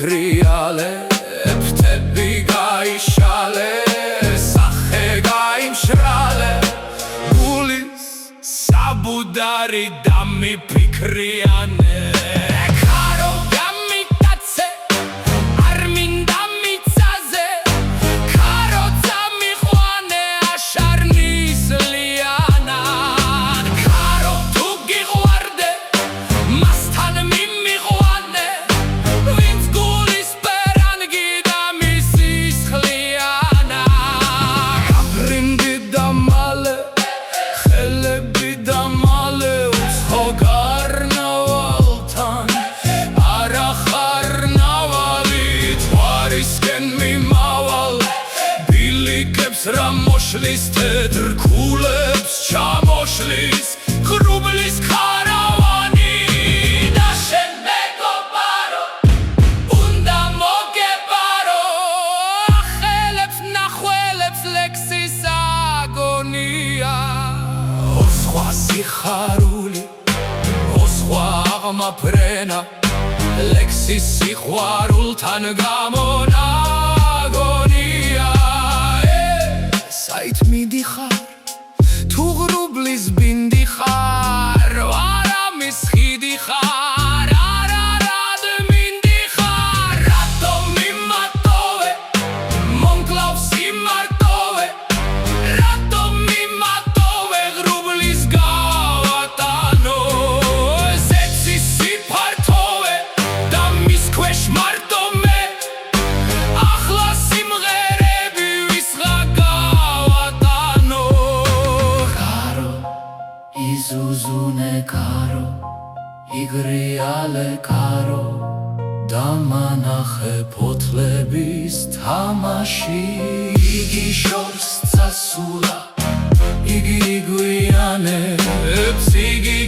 ფიქრიალე ფთები გაიშალე სახე გაიმშრალე გულის საბუდარი დამიფიქრიანე ქარო გამიტაცე არ მინდა მიწაზე ქარო წამიყვანე აშარნის ლიანად ქარო თუ გიყვარდე მასთან მიმიყვანე ვინც გულის პერანგი და მისი სხლიანა გაბრინდი და მალე ხელები და მალე უცხო კარნავალთან არა ხარნავალი თვარისკენ მიმავალ ბილიკებს რა მოშლის თეთრ ქულებს ჩამოშლის ღრუბლის ქარავანი და შენ მეგობარო უნდა მოგებარო ახელებს ნახველებს ლექსის აგონია ოსხვა სიხარული ოსხვა აღმაფრენა ლექსის სიყვარულთან გამონაგონია საით მიდიხარ თუ ღრუბლის ბინდი ხარ არა მის ხიდი ხარ არა რად მინდი ხარ რატომ მიმატოვე მომკლავს იმარტოვე რატომ მიმატოვე ღრუბლის გავატანო ზეცი სიფართოვე და მის ქვეშ მარტო მე ახლა სიმღერები ვისღა გავატანო ქარო იზუზუნე ქარო იგრიალე ქარო დამანახე ფოთლების თამაში იგი შორს წასულა იგი გვიანებს იგი